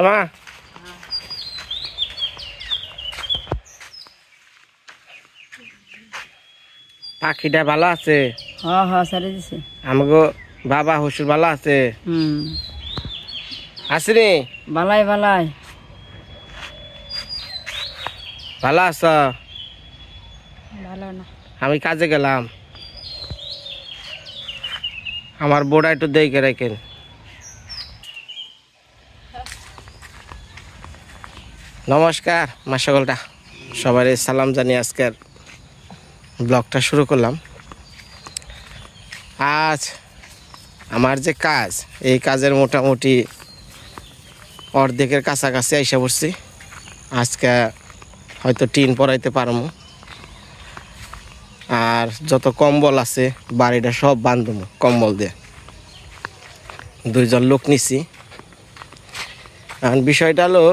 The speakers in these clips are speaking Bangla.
মা পাখিটা ভালো আছে? হ্যাঁ হ্যাঁ সারি দিছে। আমাকে বাবা শ্বশুর ভালো আছে? আসিনি? বালাই বালাই। ভালো আছ? ভালো না। আমি কাজে গেলাম, আমার বোর্ডা একটু দেখে রাখেন। নমস্কার মা সকলটা, সবাই সালাম জানিয়ে আজকের ব্লগটা শুরু করলাম। আজ আমার যে কাজ, এই কাজের মোটামুটি অর্ধেকের কাছাকাছি আইসা পড়ছি। আজকে হয়তো টিন পরাইতে পারবো, আর যত কম্বল আছে বাড়িটা সব বান্ধব কম্বল দিয়ে। 2 জন লোক নিছি। এখন বিষয়টা হলো,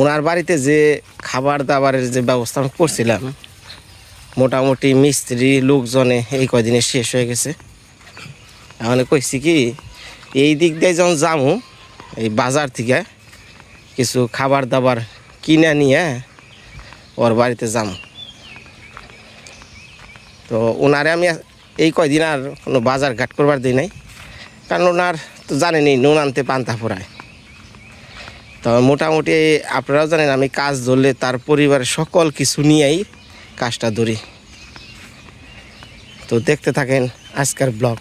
ওনার বাড়িতে যে খাবার দাবারের যে ব্যবস্থা করছিলাম, মোটামুটি মিস্ত্রি লোকজনে এই কয়দিনে শেষ হয়ে গেছে। এখন কইছি কি, এই দিক দিয়ে যখন যাবো, এই বাজার থেকে কিছু খাবার দাবার কিনে নিয়ে ওর বাড়িতে যাবো। তো ওনারে আমি এই কয়দিন আর কোনো বাজার ঘাট করবার দিই নাই, কারণ ওনার তো জানেনই নুন আনতে পান্তা ফুরায়। তো মোটামুটি আপনারাও জানেন, আমি কাজ ধরলে তার পরিবারের সকল কিছু নিয়েই কাজটা ধরি। তো দেখতে থাকেন আজকের ব্লগ।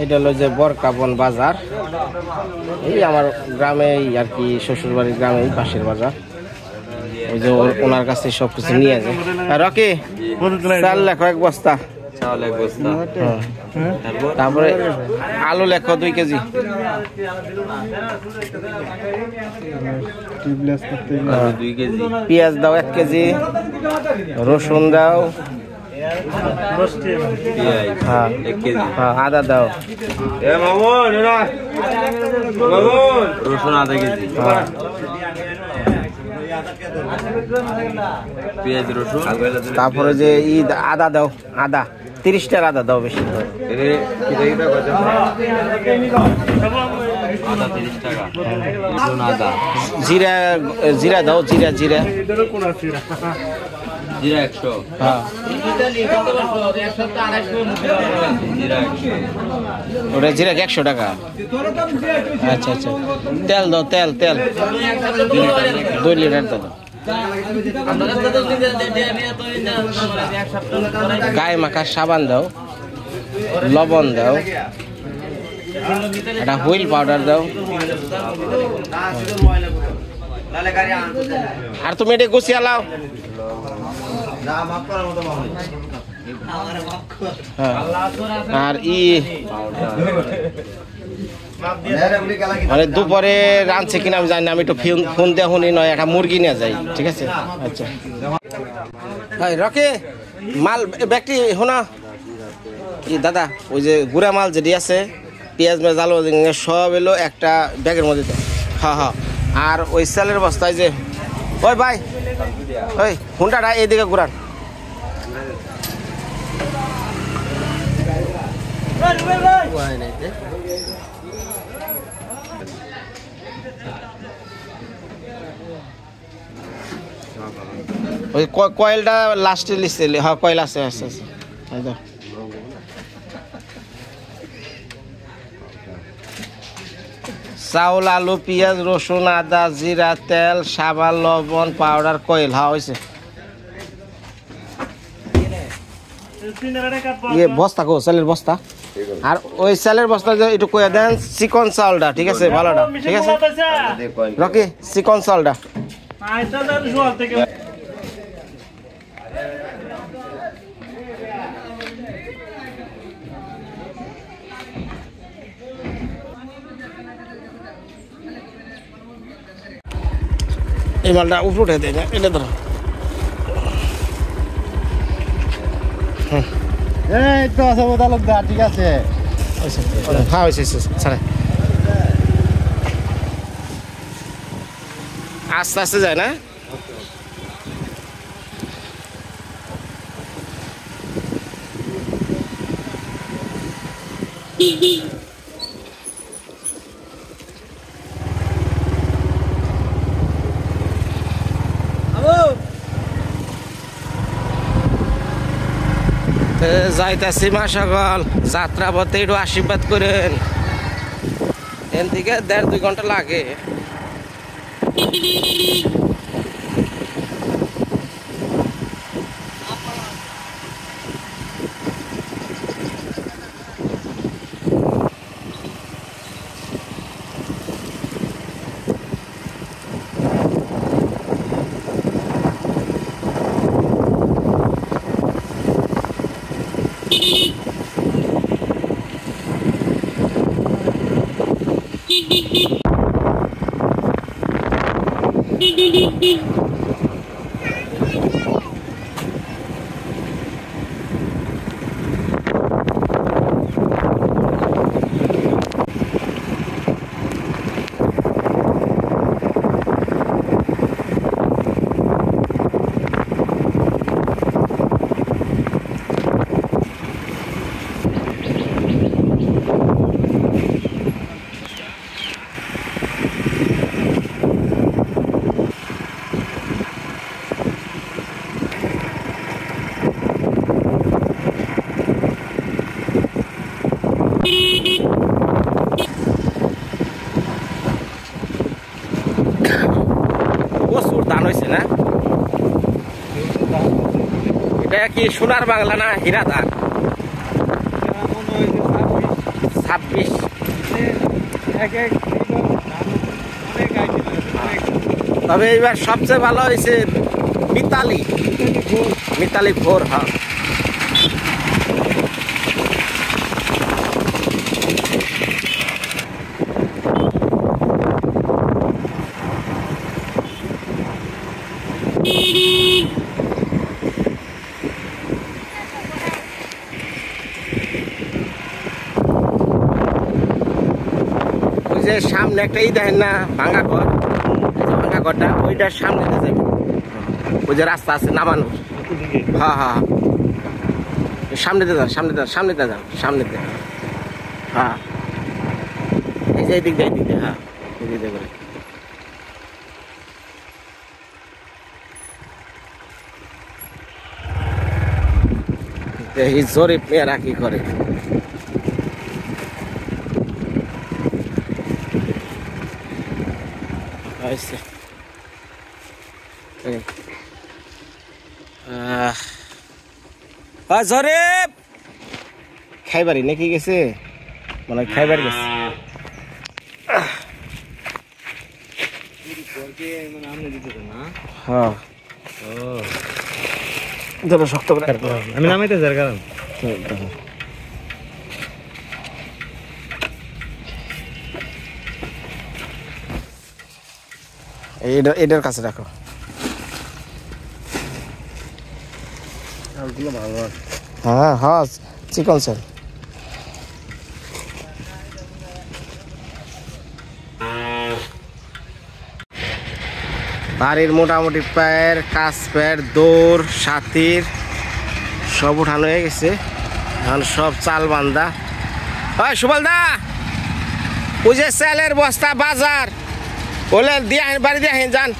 এটা হলো যে বরকাবন বাজার, এই আমার গ্রামে আর কি, শ্বশুরবাড়ির গ্রামে পাশের বাজার। ওই যে ওনার কাছে সব কিছু নিয়ে যায়। রকি চাল লেখো 1 বস্তা, তারপরে আলু লেখো 2 কেজি, পেঁয়াজ দাও 1 কেজি, রসুন দাও, আদা দাও, রসুন আধা কেজি, পেঁয়াজ রসুন, তারপরে যে আদা দাও, আদা 30 টাকা আদা দাও, বেশি আদা 30 টাকা, রসুন আদা, জিরা জিরা দাও, জিরা জিরা জিরা 100, হ্যাঁ জিরা 100, ওটা জিরা 100 টাকা। আচ্ছা আচ্ছা, তেল দাও, তেল তেল 2 লিটার দাও। গায়ে মাখার সাবান দাও, লবণ দাও, একটা হুইল পাউডার দাও। আর তুমি এটা গুছিয়ে লাও। আর মানে দুপুরে রাঁধছে কিনা আমি জানি না, আমি একটু ফোন দেওয়া শুনি, নয় একটা মুরগি নিয়ে যাই, ঠিক আছে? আচ্ছা রকে মাল ব্যক্তি শোনা কি দাদা, ওই যে গুড়া মাল যেটি আছে, পেঁয়াজ মেজ আলু সব এলো একটা ব্যাগের মধ্যে। হ্যাঁ হ্যাঁ, আর ওই চালের বস্তায় যে, ওই ভাই ওই হুন্ডাটা এইদিকে ঘুরান। ওই কয়েলটা লাস্টে লিখছে, হ্যাঁ কয়েল আছে আছে আছে। চাউল আলু পেঁয়াজ রসুন আদা জিরা তেল সাবান লবণ পাউডার কয়েল, হ্যাঁ হয়েছে। বস্তা কো চালের বস্তা, আর ওই চালের বস্তা যে একটু কয়ে দেন চিকন চাউলটা, ঠিক আছে? ভালোটা, ঠিক আছে রকি, চিকন চাউলটা। এই মালটা উপরে উঠে দেয় না, এটা ধরো। এই তো আছে তালুকদার, ঠিক আছে? হ্যাঁ হয়েছে ছাড়ে, আস্তে আস্তে যায় না। যাইতাছি মা সকল যাত্রা পথে একটু আশীর্বাদ করেন এখান থেকে 1.5-2 ঘন্টা লাগে প্রচুর ধান হয়েছে না এটা কি সোনার বাংলা না হীরা ধান 26 তবে এইবার সবচেয়ে ভালো হয়েছে মিতালি 4 হ্যাঁ ওই যে সামনে একটা দেখেন না ভাঙা ঘর ভাঙা ঘরটা ওইটার সামনে যাবে ওই যে রাস্তা আছে নামানো হ্যাঁ হ্যাঁ সামনেতে যান সামনেতে হ্যাঁ এই যে এই দিক দিয়ে হ্যাঁ এই দিক দিয়ে করে এই জরিপ মেয়েরা কি করে জরিপ খাইবারি নাকি গেছে মানে খাইবার গেছে হ্যাঁ শক্ত করে আমি নামাইতে যার কারণ এটার কাছে রাখো হ্যাঁ হ্যাঁ চিকন স্যার বাড়ির মোটামুটি পায়ের কাজ পায়ের দৌড় সাথীর সব উঠানো হয়ে গেছে এখন সব চাল বান্ধা হয় সুবলদা ওই যে চালের বস্তা বাজার বলে দিয়ে বাড়ি দিয়ে যান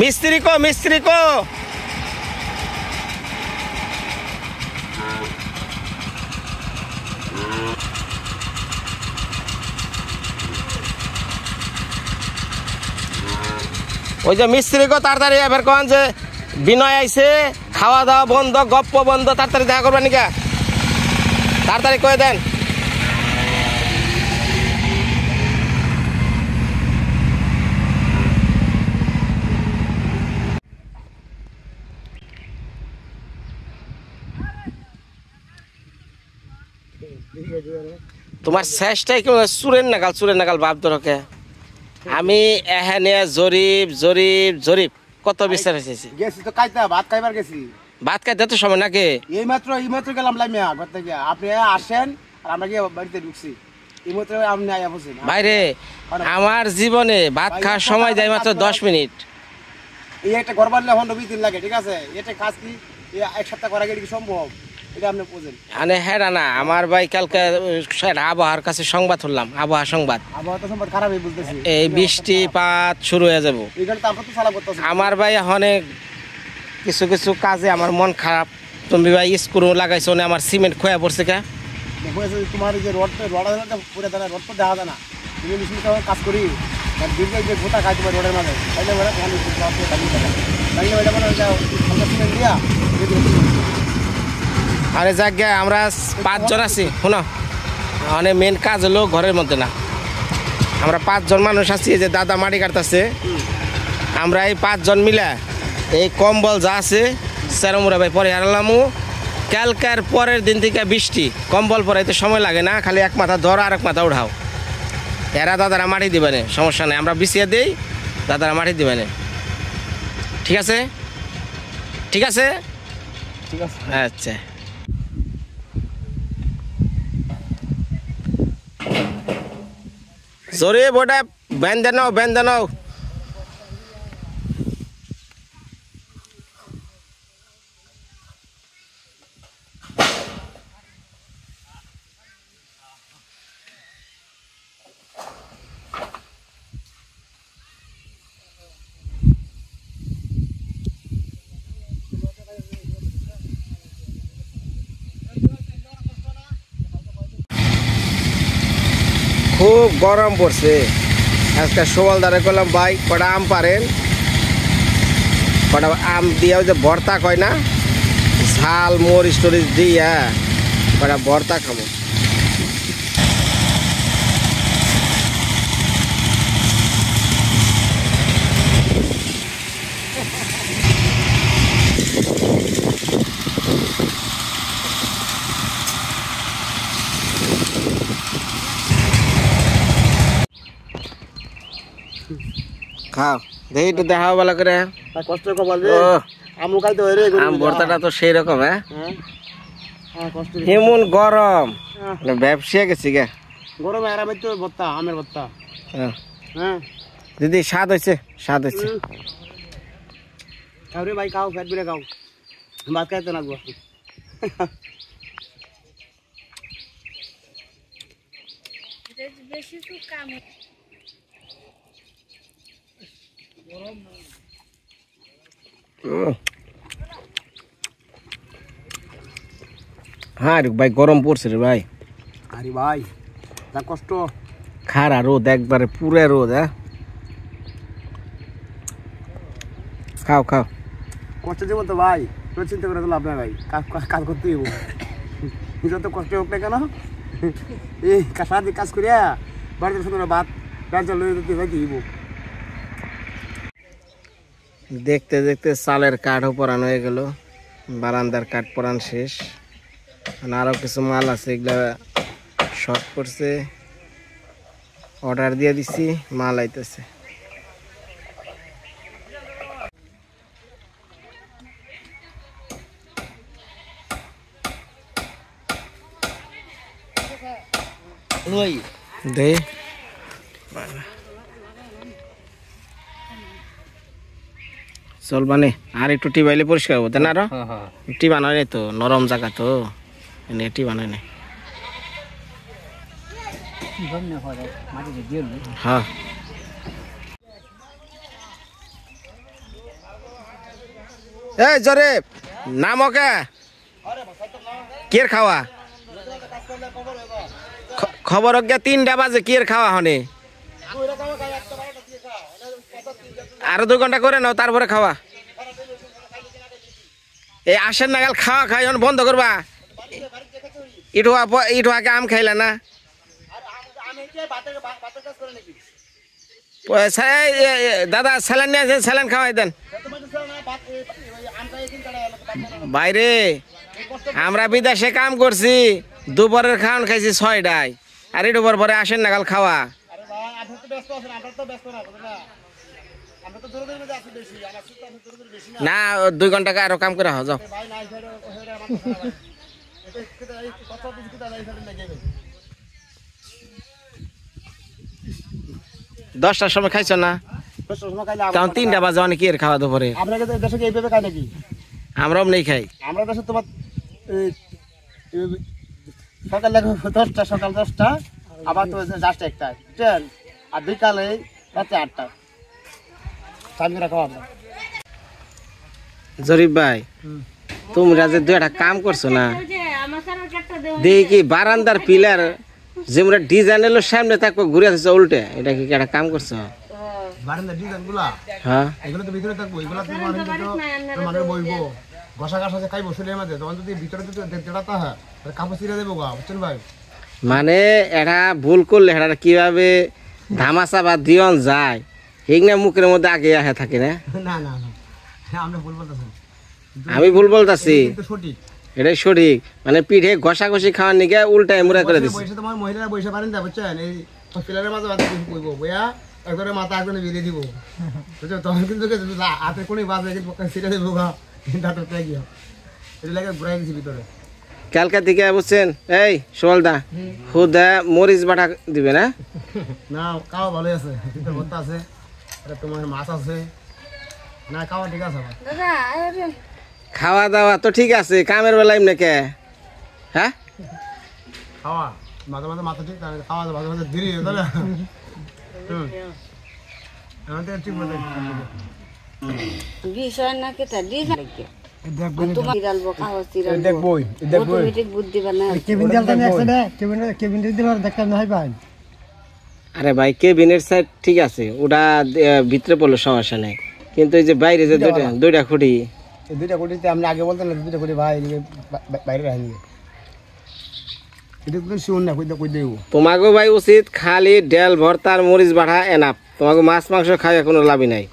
মিস্ত্রি কো ওই যে মিস্ত্রি কো তাড়াতাড়ি এবার কন যে বিনয় আইছে খাওয়া দাওয়া বন্ধ গপ্প বন্ধ তাড়াতাড়ি দেখা করবেন নিকা তাড়াতাড়ি কয়ে দেন তোমার শেষটাই কি চুরের নাগাল বাপ ধরকে আমি এখানে জরিপ কত বিচার হয়েছি গেছি তো কাইতে ভাত খাইবার গেছি ভাত খাইতে তো সময় নাকি এই মাত্র গেলাম লাইমিয়া ঘর থেকে আপনি আসেন আর আমরা গিয়ে বাড়িতে ঢুকছি এই মাত্র আপনি আয়া বসেন বাইরে আমার জীবনে ভাত খাওয়ার সময় যায় মাত্র 10 মিনিট এই একটা ঘর বানলে 20 দিন লাগে ঠিক আছে এটা কাজ কি এক সপ্তাহ করা গেলে কি সম্ভব এটা আপনি বোঝেন। মানে হ্যাঁ না আমার ভাই কালকে আবহাওয়ার কাছে সংবাদ শুনলাম, আবহাওয়া সংবাদ আবহাওয়া তো সম্পদ খারাপই বলতেছি। এই বৃষ্টিপাত শুরু হয়ে যাব। এইখানে তো আমরা তো চালা করতেছি। আমার ভাই অনেক কিছু কিছু কাজে আমার মন খারাপ। তুমি ভাই স্ক্রু লাগাইছো না, আমার সিমেন্ট খোয়া পড়ছে কা। তোমার যে রড পুরো দাঁড়া রড তো দেখা যায় না। তুমি মেশিন কাজ করি দীর্ঘ যে গোটা খাই তোমার রোডের মাঝে তাইলে বলে তাইলে ওইটা বলে সিমেন্ট দিয়া। আরে জায়গায় আমরা 5 জন আছি, শোনো মানে মেন কাজ হলো ঘরের মধ্যে না, আমরা 5 জন মানুষ আছি। যে দাদা মাটি কাটতেছে, আমরা এই 5 জন মিলে এই কম্বল যা আছে সেরমুরা ভাই পরে হারালামু। কালকার পরের দিন থেকে বৃষ্টি, কম্বল পরাইতে সময় লাগে না, খালি এক মাথা ধর আর এক মাথা উঠাও। এরা দাদারা মাটি দিবে না, সমস্যা নেই, আমরা বিছিয়ে দিই, দাদারা মাটি দিবে না। ঠিক আছে, ঠিক আছে, ঠিক আছে। আচ্ছা। সরি বোটা বেঁধে নাও, বেঁধে নাও। খুব গরম পড়ছে আজকে। সওয়ালদারে করলাম ভাই কটা আম পারেন, কটা আম দিয়ে যে ভর্তা কয় না, ঝাল মরিচ টরিচ দিয়া কটা ভর্তা খাবো। খাও দেখি একটু দেখাও ভালো করে। কষ্ট কপাল রে, ও আমু খাইতে হয় রে। আম ভর্তাটা তো সেই রকম। হ্যাঁ কষ্ট এমন গরম ব্যবসা গেছি গে। গরমে আরামের তো ভর্তা, আমের ভর্তা। হ্যাঁ হ্যাঁ দিদি স্বাদ হয়েছে, স্বাদ হয়েছে। খাও রে ভাই, খাও, ফ্যাট বেড়ে খাও, ভাত খাইতে লাগবো। হ্যাঁ রে ভাই গরম পড়ছে রে ভাই। আরে ভাই যা কষ্ট। খারা রোদ, একবারে পুরে রোদ। হ্যাঁ খাও খাও। কষ্ট জীবন তো ভাই, তোর চিন্তা করে তো লাভ নাই ভাই, কাজ করতেই হবো। যত কষ্ট হোক না কেন, এই সারাদিন কাজ করিয়া বাড়িতে শুধু ভাত ডাল চাল লইতে ভাই দিব। দেখতে দেখতে চালের কাঠও পরানো হয়ে গেল, বারান্দার কাঠ পরান শেষ। আরো কিছু মাল আছে, এগুলা শর্ট করছে, অর্ডার দিয়ে দিছি, মাল আইতেছে। দে চল বানে আর একটু টিবাইলে পরিষ্কার হবো না। আরো টি বানায় তো নরম জায়গা তো, এনে টি বানায় না। হ্যাঁ এই জরে নাম ওকে কের খাওয়া খবর গিয়া 3টা বাজে কের খাওয়া হনে, আরো 2 ঘন্টা করে নাও তারপরে খাওয়া। এই আসেন নাগাল খাওয়া খাই বন্ধ করবা। ইটু আগে আম খাইলা না, দাদা স্যালান নিয়ে আসেন, স্যালান খাওয়াই দেন বাইরে। আমরা বিদেশে কাম করছি, দুপুরের খাওয়ান খাইছি 6টায়, আর একটু পরে আসেন নাগাল খাওয়া। না 2 ঘন্টা আরো কাম করে যাও। 10টার সময় খাইছ না, তখন 3টা বাজে অনেক এর খাওয়া দুপুরে। আপনাদের দেশে এইভাবে খায় নাকি? আমরাও নেই খাই। আমরা দেশে তোমার সকালে 10টা সকাল 10টা আবার তো জাস্ট একটা ট্রেন আর বিকালে রাতে 8টা চাঁদুরা খাওয়া জরিফ ভাই তোমরা যে দুইটা কাম করছো না দেখি কি বারান্দার পিলার যেমন ডিজাইন এলো সামনে থাকবো ঘুরে আসছে উল্টে এটা কি একটা কাম করছো বারান্দা ডিজাইনগুলা হ্যাঁ এগুলো তো ভিতরে থাকবো এগুলো তো মানে বইবো ঘষা ঘষা যে খাইবো শুলে আমাদের তখন যদি ভিতরে যদি দেড়াতে হয় কাপড় ছিঁড়ে দেবো গা বুঝছেন ভাই মানে এটা ভুল করলে এটা কিভাবে ধামাচা বা দিয়ন যায় হিগনা মুখের মধ্যে আগে আহে থাকে না না না না আমরা ভুল বলতেছেন আমি ভুল বলতাছি কিন্তু সঠিক এটাই সঠিক মানে পিঠে ঘষা ঘষি খাওয়ার নিকে উল্টায় মুড়া করে দিচ্ছে বসে তোমার মহিলারা বসে পারেন না বুঝছেন এই পিলারের মাঝে মাঝে বইবো বইয়া একবারে মাথা একজনে বেরিয়ে দিব বুঝছো তখন কিন্তু হাতে কোনই বাজে কিন্তু ছিঁড়ে দেবো গা দাঁতের পেয়ে গিয়া এটা লাগে ঘুরাই দিছি ভিতরে কালকা থেকে বুঝছেন এই সোয়ালদা খুদা মরিচ বাটা দিবে না না খাওয়া ভালোই আছে ভিতরে ভর্তা আছে এটা তোমার মাছ আছে না খাওয়া ঠিক আছে খাওয়া দাওয়া তো ঠিক আছে কামের বেলা এমনি কে হ্যাঁ খাওয়া মাঝে মাঝে মাথা ঠিক তাহলে খাওয়া মাঝে মাঝে দেরি হয়ে তাহলে আমাদের ঠিক মতো বিষয় না কেটা ডিজাইন তোমার চিরালবো কাগজ চিরালবো দেখবই অটোমেটিক বুদ্ধি বানা কেবিন দিলটা নেক্সট না কেবিন দিলার দেখা না হয় ভাই আরে ভাই কেবিনের সাইড ঠিক আছে ওটা ভিতরে পড়লো সমস্যা নেই কিন্তু এই যে বাইরে যে দুইটা খুঁটি এই দুইটা কোটিতে আমরা আগে বলতাম না দুইটা কোটি ভাই বাইরে রাখেন এটা তো শুন না কই দেব তোমাকে ভাই উচিত খালি ডেল ভর্তার মরিচ বাটা এনাপ তোমাকে মাছ মাংস খাওয়া কোনো লাভই নাই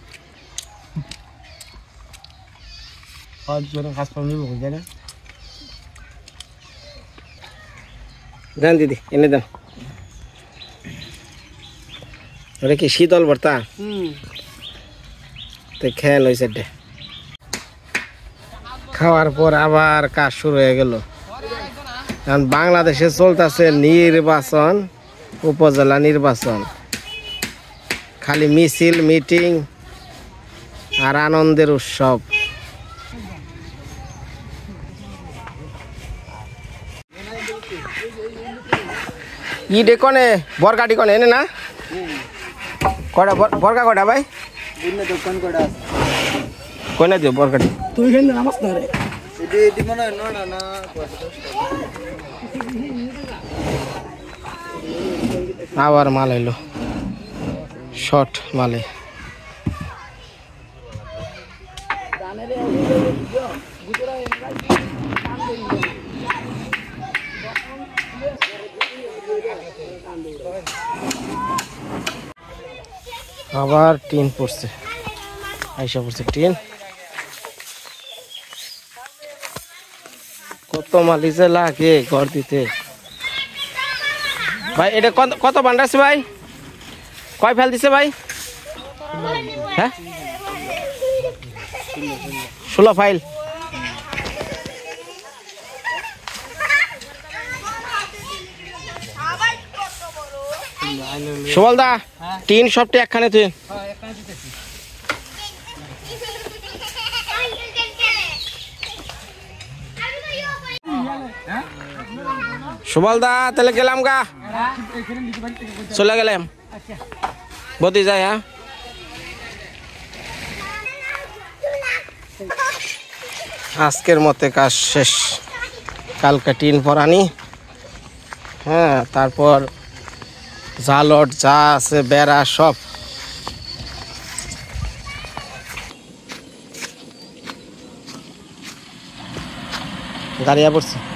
আর জোরে কাজ করে নিব বুঝা না দেন দিদি এনে দেন ওটা কি শীতল ভর্তা তো খেয়ে লই সেটে খাওয়ার পর আবার কাজ শুরু হয়ে গেল কারণ বাংলাদেশে চলতেছে নির্বাচন উপজেলা নির্বাচন খালি মিছিল মিটিং আর আনন্দের উৎসব ইডে কনে বরকাটি কনে এনে না কটা বরকা কটা ভাই দোকান কটা কনে দিও বরকাটি তুই কেন নামাজ না রে এডি মনে না না আবার মাল এলো শর্ট মালে আবার টিন পড়ছে আইসা পড়ছে টিন কত মালিছে লাগে ঘর দিতে ভাই এটা কত বান্ডাছে ভাই কয় ফেল দিছে ভাই হ্যাঁ 16 ফাইল সুবলদা টিন সবটি একখানে তুই সুবলদা তাহলে গেলাম গা চলে গেলাম বদি যায় হ্যাঁ আজকের মতে কাজ শেষ কালকে টিন পরানি হ্যাঁ তারপর জালট যা আছে বেড়া সব দাঁড়িয়ে পড়ছে